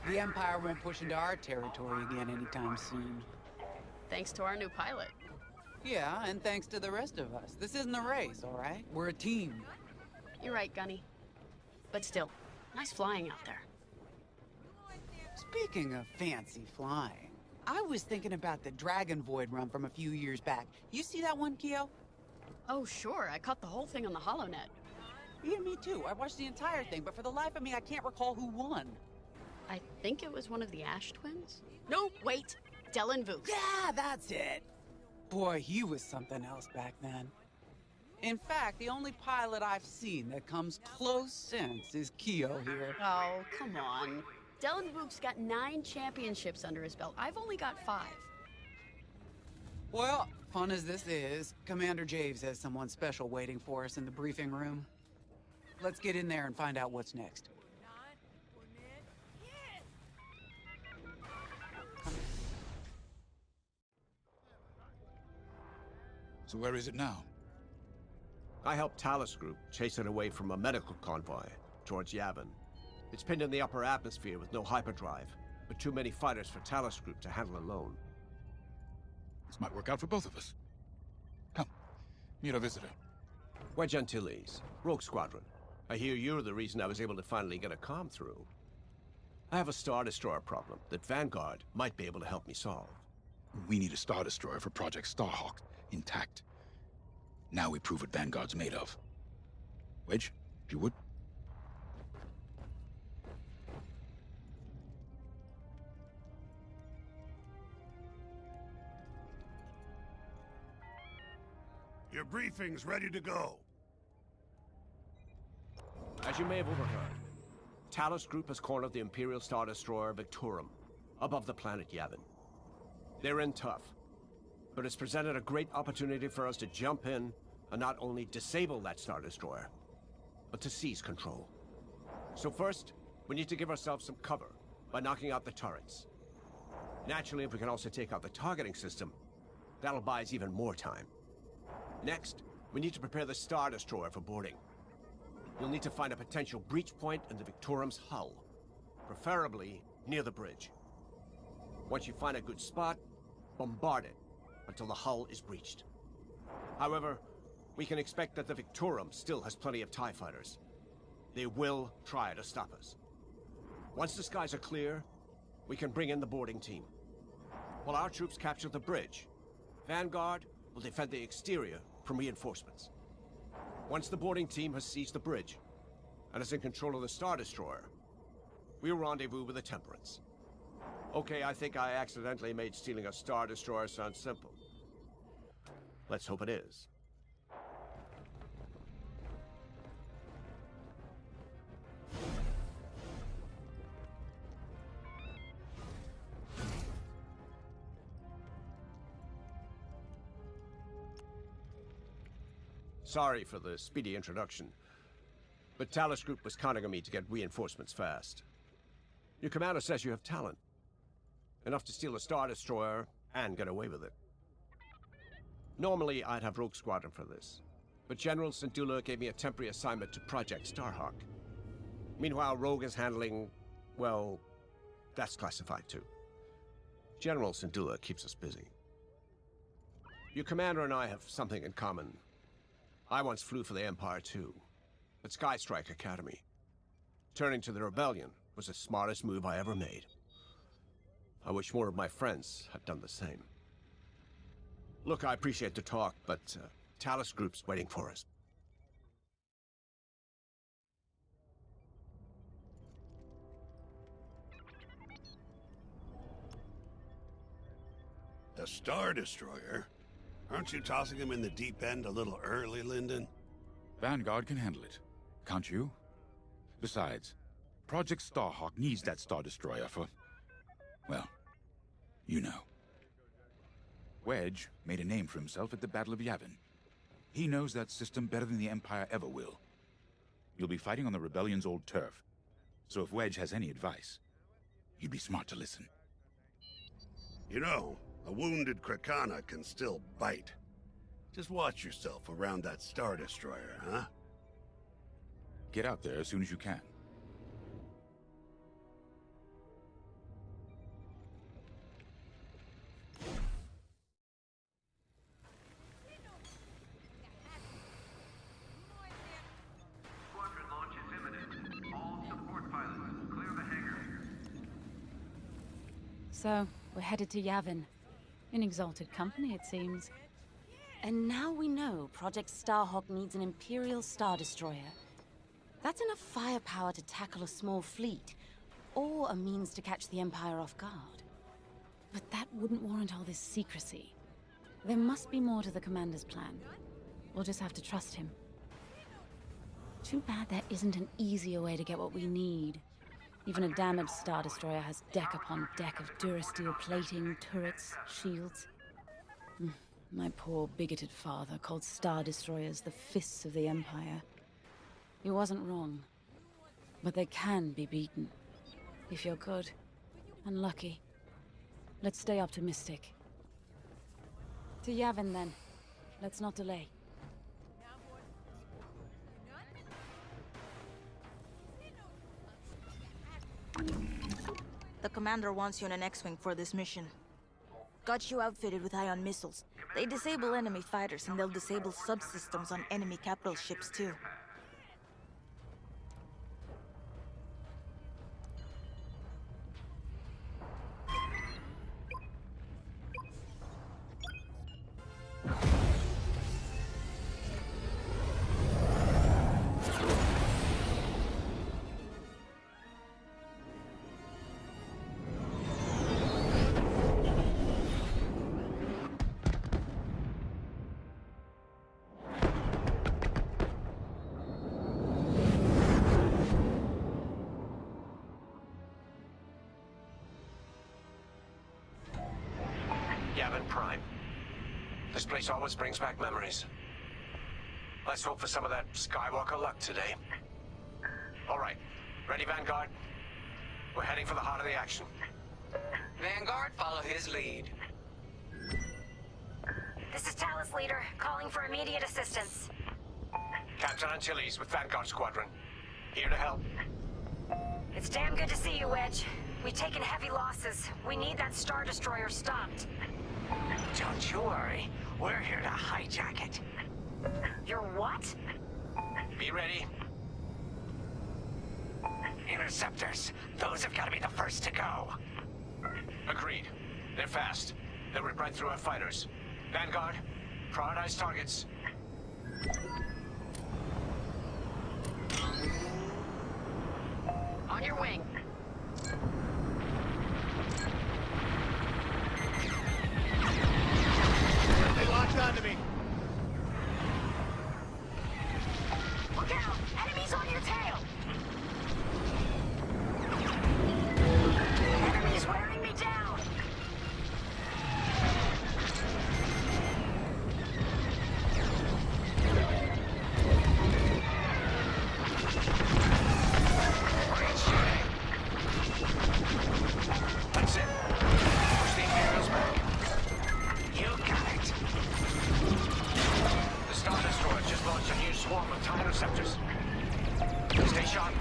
The Empire won't push into our territory again anytime soon. Thanks to our new pilot. Yeah, and thanks to the rest of us. This isn't a race, all right? We're a team. You're right, Gunny. But still, nice flying out there. Speaking of fancy flying, I was thinking about the Dragon Void run from a few years back. You see that one, Kyo? Oh, sure. I caught the whole thing on the HoloNet. Yeah, me too. I watched the entire thing, but for the life of me, I can't recall who won. I think it was one of the Ash twins? No, wait. Dylan Vooks. Yeah, that's it. Boy, he was something else back then. In fact, the only pilot I've seen that comes close since is Kyo here. Oh, come on. Dylan Vooks got 9 championships under his belt. I've only got 5. Well, fun as this is, Commander Javes has someone special waiting for us in the briefing room. Let's get in there and find out what's next. So where is it now? I helped Talus Group chase it away from a medical convoy towards Yavin. It's pinned in the upper atmosphere with no hyperdrive, but too many fighters for Talus Group to handle alone. This might work out for both of us. Come, meet our visitor. Wedge Antilles, Rogue Squadron. I hear you're the reason I was able to finally get a comm through. I have a Star Destroyer problem that Vanguard might be able to help me solve. We need a Star Destroyer for Project Starhawk, intact. Now we prove what Vanguard's made of. Wedge, if you would. Your briefing's ready to go. As you may have overheard, Talus Group has cornered the Imperial Star Destroyer Victorum above the planet Yavin. They're in tough, but it's presented a great opportunity for us to jump in and not only disable that Star Destroyer, but to seize control. So first, we need to give ourselves some cover by knocking out the turrets. Naturally, if we can also take out the targeting system, that'll buy us even more time. Next, we need to prepare the Star Destroyer for boarding. You'll need to find a potential breach point in the Victorum's hull, preferably near the bridge. Once you find a good spot, bombard it until the hull is breached. However, we can expect that the Victorum still has plenty of TIE fighters. They will try to stop us. Once the skies are clear, we can bring in the boarding team. While our troops capture the bridge, Vanguard will defend the exterior from reinforcements. Once the boarding team has seized the bridge and is in control of the Star Destroyer, we'll rendezvous with the Temperance. Okay, I think I accidentally made stealing a Star Destroyer sound simple. Let's hope it is. Sorry for the speedy introduction, but Talus Group was counting on me to get reinforcements fast. Your commander says you have talent. Enough to steal a Star Destroyer and get away with it. Normally, I'd have Rogue Squadron for this, but General Syndulla gave me a temporary assignment to Project Starhawk. Meanwhile, Rogue is handling, well, that's classified too. General Syndulla keeps us busy. Your commander and I have something in common. I once flew for the Empire too, at Skystrike Academy. Turning to the Rebellion was the smartest move I ever made. I wish more of my friends had done the same. Look, I appreciate the talk, but Talus Group's waiting for us. The Star Destroyer? Aren't you tossing him in the deep end a little early, Lyndon? Vanguard can handle it. Can't you? Besides, Project Starhawk needs that Star Destroyer for... well, you know. Wedge made a name for himself at the Battle of Yavin. He knows that system better than the Empire ever will. You'll be fighting on the Rebellion's old turf, so if Wedge has any advice, you'd be smart to listen. You know, a wounded Krakana can still bite. Just watch yourself around that Star Destroyer, huh? Get out there as soon as you can. So, we're headed to Yavin. In exalted company, it seems. And now we know Project Starhawk needs an Imperial Star Destroyer. That's enough firepower to tackle a small fleet, or a means to catch the Empire off guard. But that wouldn't warrant all this secrecy. There must be more to the Commander's plan. We'll just have to trust him. Too bad there isn't an easier way to get what we need. Even a damaged Star Destroyer has deck upon deck of Durasteel plating, turrets, shields. My poor, bigoted father called Star Destroyers the fists of the Empire. He wasn't wrong. But they can be beaten. If you're good and lucky. Let's stay optimistic. To Yavin, then. Let's not delay. The commander wants you in an X-Wing for this mission. Got you outfitted with ion missiles. They disable enemy fighters, and they'll disable subsystems on enemy capital ships, too. Yavin Prime. This place always brings back memories. Let's hope for some of that Skywalker luck today. All right. Ready, Vanguard? We're heading for the heart of the action. Vanguard, follow his lead. This is Talus Leader, calling for immediate assistance. Captain Antilles with Vanguard Squadron. Here to help. It's damn good to see you, Wedge. We've taken heavy losses. We need that Star Destroyer stopped. Don't you worry. We're here to hijack it. You're what? Be ready. Interceptors. Those have got to be the first to go. Agreed. They're fast. They'll rip right through our fighters. Vanguard, prioritize targets. On your wing. They locked onto me. Look out! Enemies on your tail! Enemies wearing me down! Great shooting. That's it. Push the Imperials back. You got it. The Star Destroyer just launched a new swarm of TIE interceptors. Stay sharp.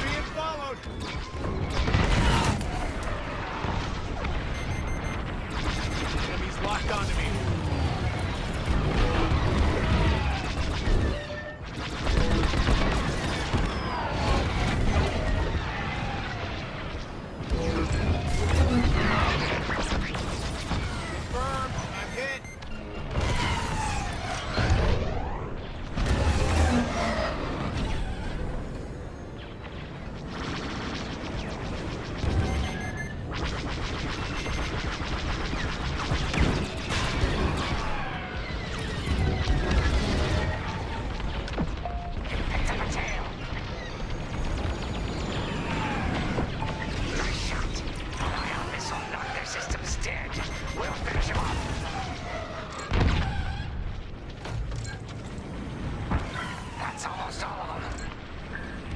Being followed. Enemies locked onto me. Confirmed. I'm hit. Picked up a tail. Nice shot. An ion missile knocked their systems dead. We'll finish him off. That's almost all of them.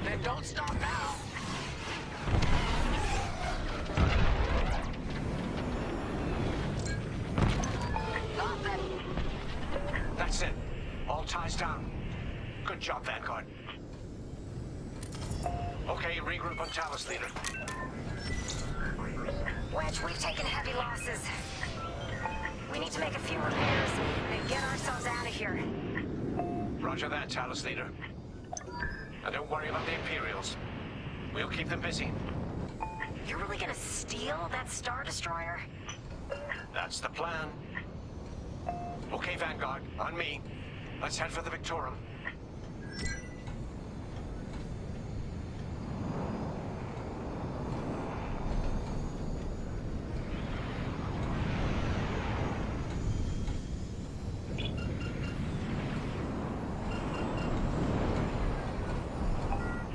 Then don't stop now. That's it. All ties down. Good job, Vanguard. Okay, regroup on Talus, Leader. Wedge, we've taken heavy losses. We need to make a few repairs and get ourselves out of here. Roger that, Talus, Leader. And don't worry about the Imperials. We'll keep them busy. You're really gonna steal that Star Destroyer? That's the plan. Okay, Vanguard, on me. Let's head for the Victorum.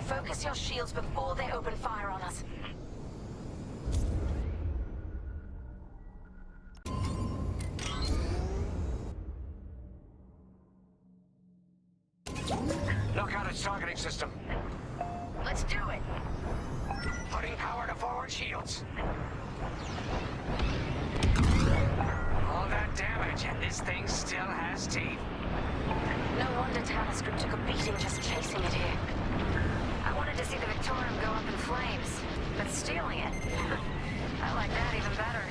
Focus your shields before they open fire on us. Knock out its targeting system. Let's do it. Putting power to forward shields. All that damage, and this thing still has teeth. No wonder Talos Group took a beating just chasing it here. I wanted to see the Victorum go up in flames, but stealing it, I like that even better.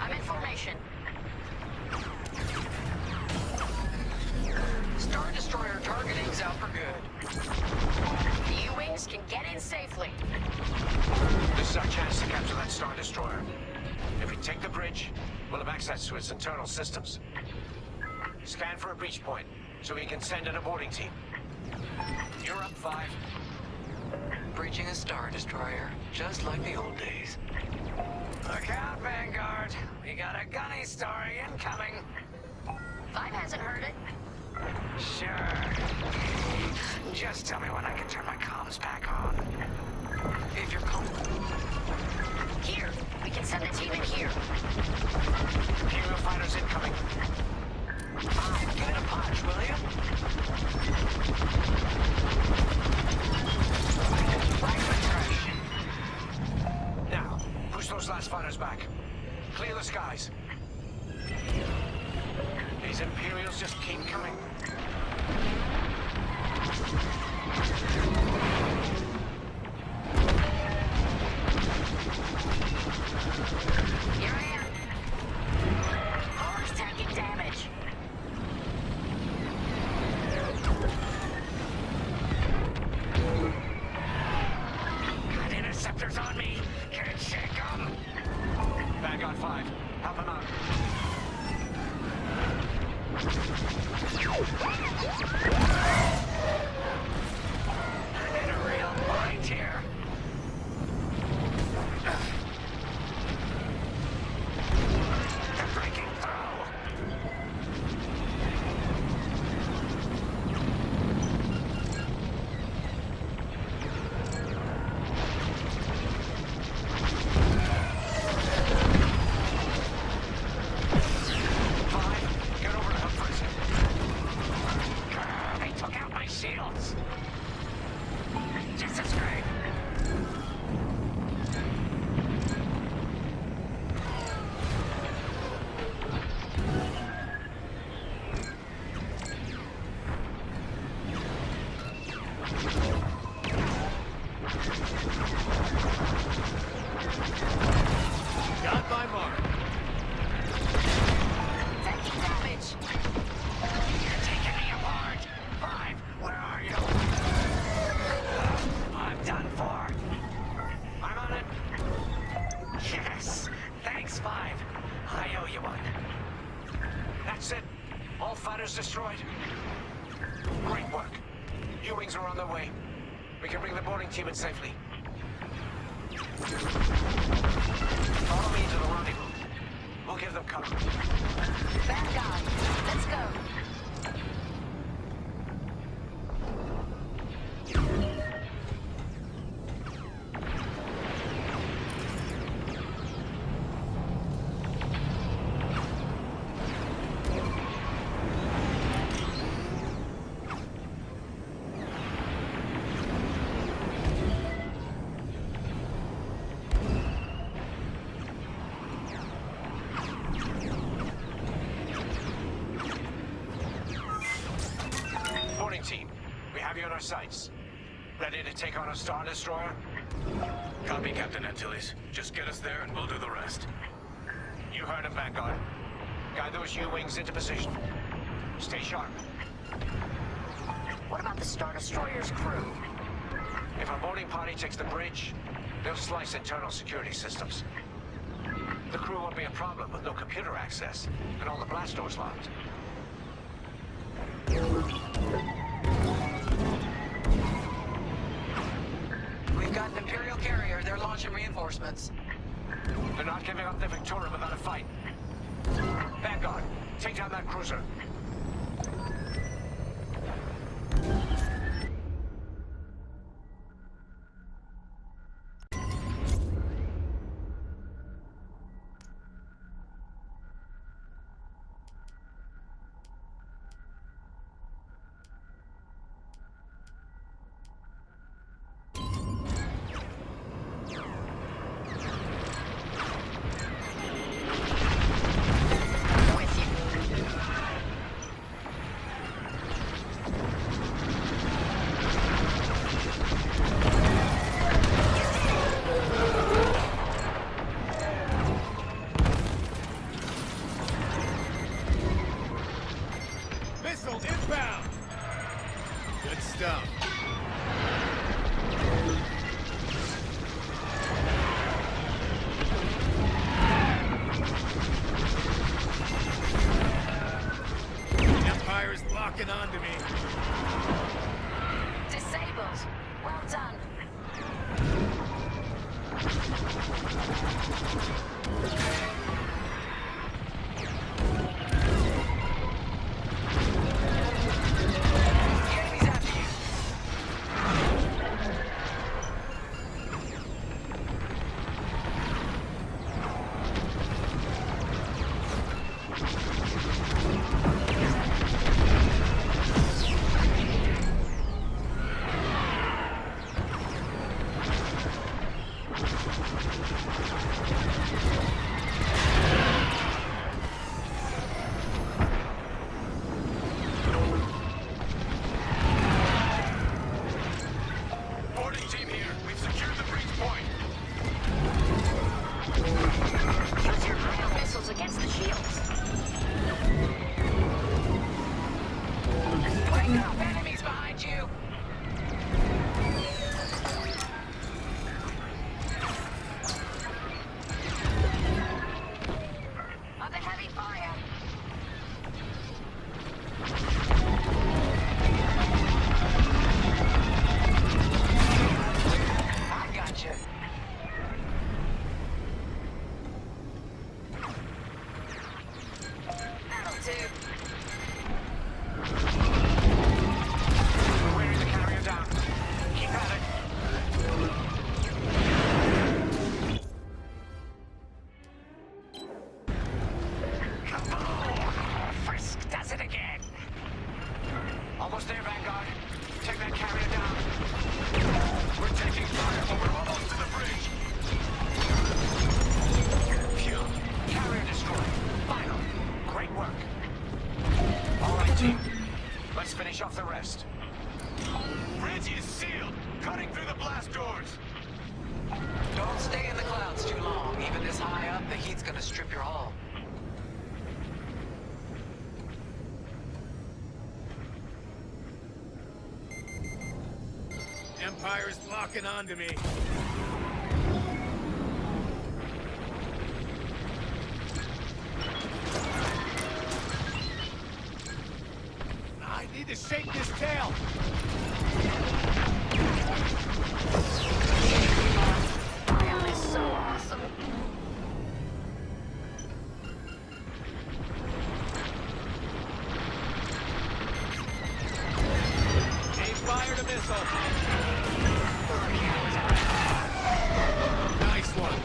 I'm in formation. Star Destroyer targeting's out for good. The U-Wings can get in safely. This is our chance to capture that Star Destroyer. If we take the bridge, we'll have access to its internal systems. Scan for a breach point, so we can send in a boarding team. You're up, 5. Breaching a Star Destroyer, just like the old days. Look out, Vanguard. We got a gunny story incoming. 5 hasn't heard it. Sure. Just tell me when I can turn my comms back on. If you're comfortable. Here, we can send a team in here. Imperial fighters incoming. 5, give it a punch, will you? Right for trash. Now, push those last fighters back. Clear the skies. These Imperials just keep coming. Here I am. Cars taking damage. Got interceptors on me. Can't shake them. Vanguard 5, help him out. I'm in a real bind here. They're breaking through. Get over to help first. They took out my shields. Just as great. Got my mark. Taking damage. You're taking me apart. 5, where are you? I'm done for. I'm on it. Yes. Thanks, 5. I owe you one. That's it. All fighters destroyed. Great work. U-Wings are on their way. We can bring the boarding team in safely. Follow me to the rendezvous. We'll give them cover. Vanguard, let's go. Boarding team, we have you in our sights. Ready to take on a Star Destroyer? Copy, Captain Antilles. Just get us there and we'll do the rest. You heard him, Vanguard. Guide those U-wings into position. Stay sharp. What about the Star Destroyer's crew? If our boarding party takes the bridge, they'll slice internal security systems. The crew won't be a problem with no computer access, and all the blast doors locked. We've got an Imperial carrier. They're launching reinforcements. They're not giving up the Victorum without a fight. Vanguard, take down that cruiser. Disabled. Well done. Almost there, Vanguard. Take that carrier down. We're taking fire, but we're almost to the bridge. Phew. Carrier destroyed. Final. Great work. All right, team. Let's finish off the rest. Bridge is sealed. Cutting through the blast doors. Don't stay in the clouds too long. Even this high up, the heat's gonna strip your hull. Empire's locking onto me. I need to shake this tail. Ion is so awesome. Aim fired a missile. Nice one.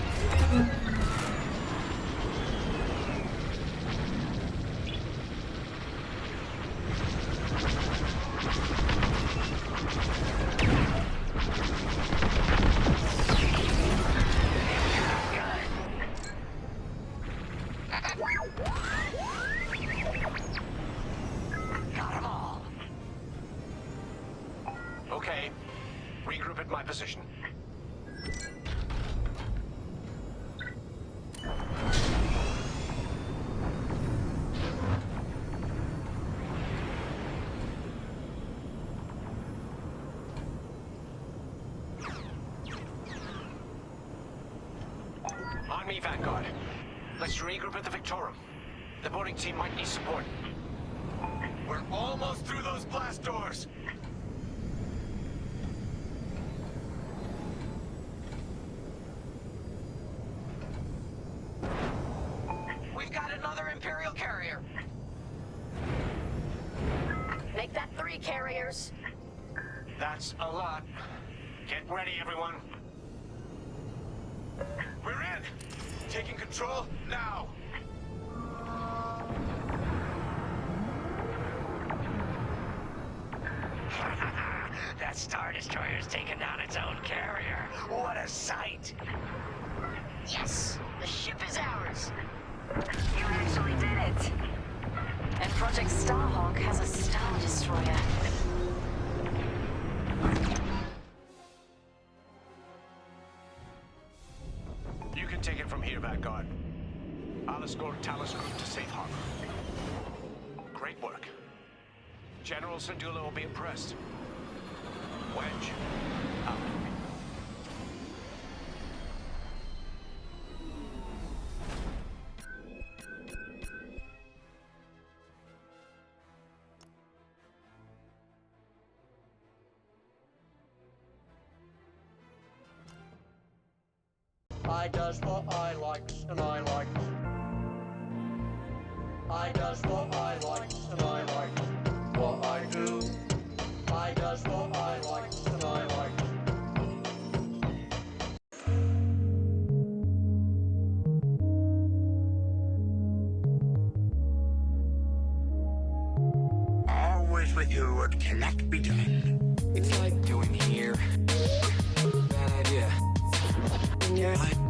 On me, Vanguard. Let's regroup at the Victorum. The boarding team might need support. We're almost through those blast doors. We've got another Imperial carrier. Make that 3 carriers. That's a lot. Get ready, everyone. We're in. Taking control now. That Star Destroyer's taken down its own carrier. What a sight! Yes! The ship is ours! You actually did it! And Project Starhawk has a Star Destroyer. You can take it from here, Vanguard. I'll escort Talos Group to safe harbor. Great work. General Syndulla will be impressed. Wedge, out. I does what I likes and I likes. I does what I likes and I likes. What I do. I does what I likes and I likes. Always with you, what cannot be done. It's like doing here. Bad idea. Yeah.